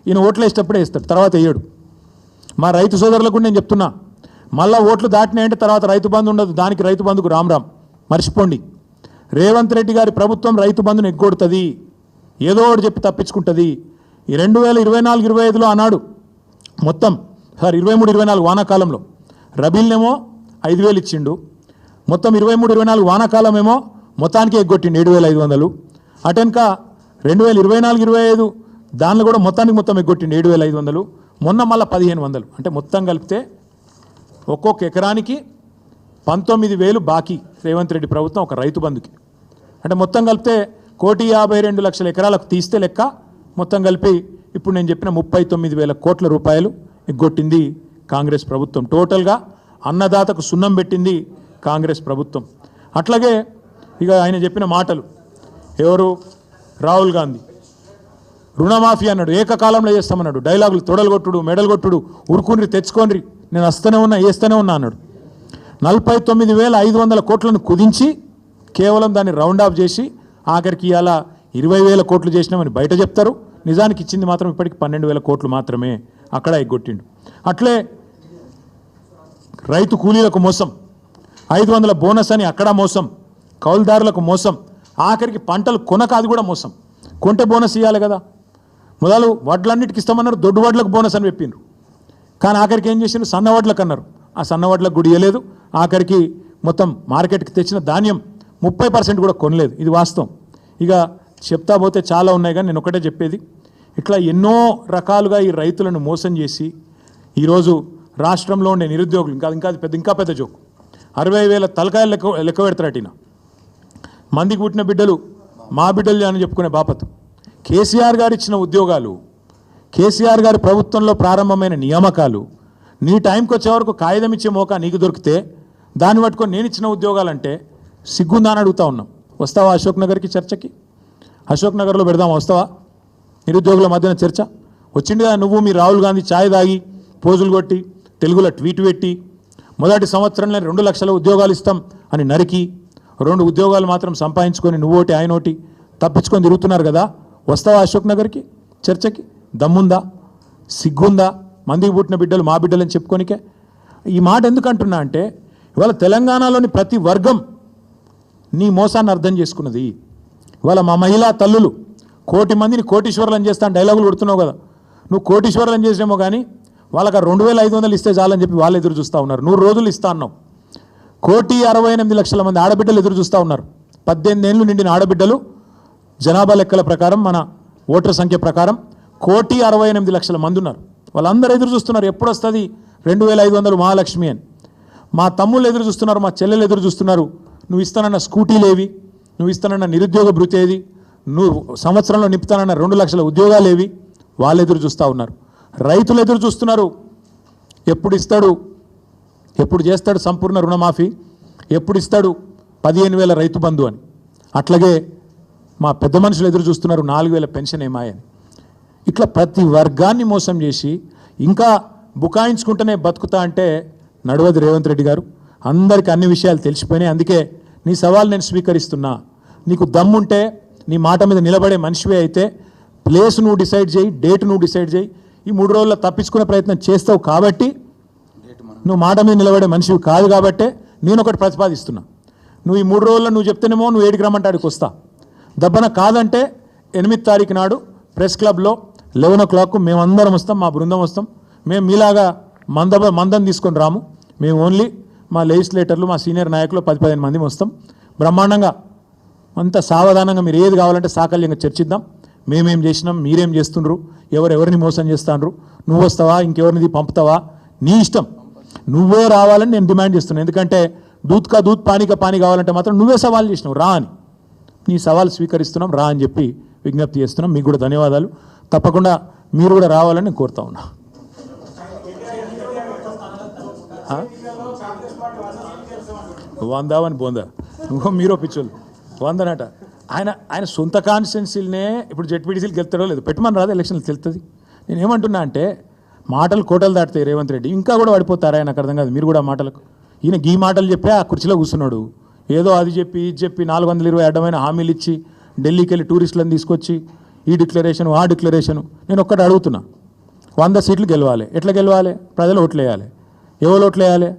ఈయన ఓట్లు వేసేటప్పుడే వేస్తాడు, తర్వాత వేయడు. మా రైతు సోదరులకు నేను చెప్తున్నా, మళ్ళీ ఓట్లు దాటినాయంటే తర్వాత రైతు బంధు ఉండదు. దానికి రైతు బంధుకు రామ్ మర్చిపోండి. రేవంత్ రెడ్డి గారి ప్రభుత్వం రైతు బంధును ఎగ్గొడుతుంది, ఏదో ఒకటి చెప్పి తప్పించుకుంటుంది. ఈ 2024-25లో అన్నాడు మొత్తం 23-24 వానాకాలంలో రబీల్నేమో 5,000 ఇచ్చిండు, మొత్తం 23-24 వానాకాలం ఏమో మొత్తానికి ఎగ్గొట్టిండు 7,500. అటెనక 2024-25 దానిలో కూడా మొత్తం ఎగ్గొట్టిండు 7,500. మొన్న మళ్ళీ 1,500. అంటే మొత్తం కలిపితే ఒక్కొక్క ఎకరానికి 19,000 బాకీ రేవంత్ రెడ్డి ప్రభుత్వం ఒక రైతు బంధుకి. అంటే మొత్తం కలిపితే 1,52,00,000 ఎకరాలకు తీస్తే లెక్క మొత్తం కలిపి ఇప్పుడు నేను చెప్పిన 39,000 కోట్ల రూపాయలు ఎగ్గొట్టింది కాంగ్రెస్ ప్రభుత్వం. టోటల్గా అన్నదాతకు సున్నం పెట్టింది కాంగ్రెస్ ప్రభుత్వం. అట్లాగే ఇక ఆయన చెప్పిన మాటలు, ఎవరు రాహుల్ గాంధీ రుణమాఫీ అన్నాడు, ఏకకాలంలో చేస్తామన్నాడు. డైలాగులు తొడలు కొట్టుడు, మెడలు కొట్టుడు, ఉరుకుని తెచ్చుకోండి, నేను వస్తూనే ఉన్నా వేస్తూనే ఉన్నా అన్నాడు. 49,500 కోట్లను కుదించి కేవలం దాన్ని రౌండ్ ఆఫ్ చేసి ఆఖరికి ఇలా 20,000 కోట్లు చేసినామని బయట చెప్తారు. నిజానికి ఇచ్చింది మాత్రం ఇప్పటికి 12,000 కోట్లు మాత్రమే. అక్కడ ఎగ్గొట్టిండు. అట్లే రైతు కూలీలకు మోసం, 500 బోనస్ అని అక్కడ మోసం, కౌలుదారులకు మోసం, ఆఖరికి పంటలు కొనక అది కూడా మోసం. కొంటే బోనస్ ఇవ్వాలి కదా, మొదలు వడ్లన్నిటికి ఇస్తామన్నారు, దొడ్డు వడ్లకు బోనస్ అని చెప్పిండ్రు. కానీ ఆఖరికి ఏం చేసిండ్రు, సన్న వడ్లకు అన్నారు. ఆ సన్న వడ్లకు కూడా ఇవ్వలేదు. ఆఖరికి మొత్తం మార్కెట్కి తెచ్చిన ధాన్యం 30% కూడా కొనలేదు. ఇది వాస్తవం. ఇక చెప్తా పోతే చాలా ఉన్నాయి, కానీ నేను ఒకటే చెప్పేది, ఇట్లా ఎన్నో రకాలుగా ఈ రైతులను మోసం చేసి ఈరోజు రాష్ట్రంలో ఉండే నిరుద్యోగులు ఇంకా పెద్ద జోకు, 60,000 తలకాయలు లెక్క పెడతారటిన మందికి పుట్టిన బిడ్డలు మా బిడ్డలు అని చెప్పుకునే బాపతు. కేసీఆర్ గారు ఇచ్చిన ఉద్యోగాలు, కేసీఆర్ గారి ప్రభుత్వంలో ప్రారంభమైన నియామకాలు, నీ టైంకి వచ్చే వరకు కాగితం ఇచ్చే మోకా నీకు దొరికితే దాన్ని పట్టుకొని నేను ఇచ్చిన ఉద్యోగాలంటే సిగ్గుందా అని అడుగుతా ఉన్నాం. వస్తావా అశోక్ నగర్కి చర్చకి? అశోక్ నగర్లో పెడదామా, వస్తావా? నిరుద్యోగుల మధ్యన చర్చ వచ్చింది కదా. నువ్వు మీ రాహుల్ గాంధీ ఛాయ్ తాగి పోజులు కొట్టి తెలుగులో ట్వీట్ పెట్టి మొదటి సంవత్సరంలో 2 లక్షల ఉద్యోగాలు ఇస్తాం అని నరికి 2 ఉద్యోగాలు మాత్రం సంపాదించుకొని నువ్వోటి ఆయనోటి తప్పించుకొని తిరుగుతున్నారు కదా. వస్తావా అశోక్ నగర్కి చర్చకి? దమ్ముందా, సిగ్గుందా? మందికి పుట్టిన బిడ్డలు మా బిడ్డలని చెప్పుకోనికే. ఈ మాట ఎందుకు అంటున్నా అంటే ఇవాళ తెలంగాణలోని ప్రతి వర్గం నీ మోసాన్ని అర్థం చేసుకున్నది. ఇవాళ మా మహిళా తల్లులు 1,000,000 మందిని కోటీశ్వరులను చేస్తాను డైలాగులు కొడుతున్నావు కదా. నువ్వు కోటీశ్వరులను చేసినేమో కానీ వాళ్ళకి 2,500 ఇస్తే చాలని చెప్పి వాళ్ళు ఎదురు చూస్తూ ఉన్నారు. 100 రోజులు ఇస్తా అన్నావు. 1,68,00,000 మంది ఆడబిడ్డలు ఎదురు చూస్తూ ఉన్నారు. 18 ఏళ్ళు నిండిన ఆడబిడ్డలు జనాభా లెక్కల ప్రకారం, మన ఓటర్ సంఖ్య ప్రకారం 1,68,00,000 మంది ఉన్నారు. వాళ్ళందరూ ఎదురు చూస్తున్నారు, ఎప్పుడు వస్తుంది 2,500 మహాలక్ష్మి అని. మా తమ్ముళ్ళు ఎదురు చూస్తున్నారు, మా చెల్లెలు ఎదురు చూస్తున్నారు. నువ్వు ఇస్తానన్న స్కూటీలు ఏవి, నువ్వు ఇస్తానన్న నిరుద్యోగ భృతి ఏది, నువ్వు సంవత్సరంలో నింపుతానన్న 2 లక్షల ఉద్యోగాలు ఏవి, వాళ్ళు ఎదురు చూస్తూ ఉన్నారు. రైతులు ఎదురు చూస్తున్నారు, ఎప్పుడు ఇస్తాడు, ఎప్పుడు చేస్తాడు సంపూర్ణ రుణమాఫీ, ఎప్పుడు ఇస్తాడు 15,000 రైతు బంధు అని. అట్లాగే మా పెద్ద మనుషులు ఎదురు చూస్తున్నారు 4,000 పెన్షన్ ఏమాయని. ఇట్లా ప్రతి వర్గాన్ని మోసం చేసి ఇంకా బుకాయించుకుంటూనే బతుకుతా అంటే నడవదు రేవంత్ రెడ్డి గారు. అందరికీ అన్ని విషయాలు తెలిసిపోయినాయి. అందుకే నీ సవాల్ నేను స్వీకరిస్తున్నా. నీకు దమ్ముంటే, నీ మాట మీద నిలబడే మనిషివే అయితే ప్లేస్ నువ్వు డిసైడ్ చేయి, డేట్ నువ్వు డిసైడ్ చేయి. ఈ 3 రోజుల్లో తప్పించుకునే ప్రయత్నం చేస్తావు కాబట్టి, నువ్వు మాట మీద నిలబడే మనిషివి కాదు కాబట్టే నేను ఒకటి ప్రతిపాదిస్తున్నా. నువ్వు ఈ 3 రోజుల్లో నువ్వు చెప్తేనేమో నువ్వు 7కి రమ్మంటాడికి వస్తా. దబ్బన కాదంటే 8వ తారీఖు నాడు ప్రెస్ క్లబ్లో 11 o'clock మేమందరం వస్తాం, మా బృందం వస్తాం. మేము మీలాగా మందం తీసుకొని రాము. మేము ఓన్లీ మా లెజిస్లేటర్లు, మా సీనియర్ నాయకులు 10-15 మంది వస్తాం. బ్రహ్మాండంగా అంత సావధానంగా మీరు ఏది కావాలంటే సాకల్యంగా చర్చిద్దాం. మేమేం చేసినాం, మీరేం చేస్తుండ్రు, ఎవరెవరిని మోసం చేస్తాండ్రు, నువ్వు వస్తావా ఇంకెవరిని పంపుతావా, నీ ఇష్టం. నువ్వే రావాలని నేను డిమాండ్ చేస్తున్నాను. ఎందుకంటే దూత్ కా దూత్ పానీ కా పానీ కావాలంటే మాత్రం నువ్వే సవాల్ చేసినావు, రా అని. నీ సవాల్ స్వీకరిస్తున్నాం, రా అని చెప్పి విజ్ఞప్తి చేస్తున్నాం. మీకు కూడా ధన్యవాదాలు. తప్పకుండా మీరు కూడా రావాలని నేను కోరుతా ఉన్నా. వందావని బోందా ఇంకో మీరు పిచ్చోళ్ళు వందనట. ఆయన సొంత కాన్స్టిట్యున్సీలనే ఇప్పుడు జెడ్పీటీసీలు గెలుతాడో లేదు, పెట్టమని రాదు, ఎలక్షన్లు తెలుస్తుంది. నేను ఏమంటున్నా అంటే మాటలు కోటలు దాటుతాయి రేవంత్ రెడ్డి, ఇంకా కూడా పడిపోతారా ఆయనకు అర్థం కాదు. మీరు కూడా మాటలకు ఈయన గీ మాటలు చెప్పి ఆ కుర్చీలో కూర్చున్నాడు. ఏదో అది చెప్పి ఇది చెప్పి 420 అడ్డమైన హామీలు ఇచ్చి ఢిల్లీకి వెళ్ళి టూరిస్టులను తీసుకొచ్చి ఈ డిక్లరేషన్ ఆ డిక్లరేషను. నేను ఒక్కటి అడుగుతున్నా, 100 సీట్లు గెలవాలి, ఎట్లా గెలవాలి? ప్రజలు ఓట్లు వేయాలి. ఎవరు ఓట్లు వేయాలి?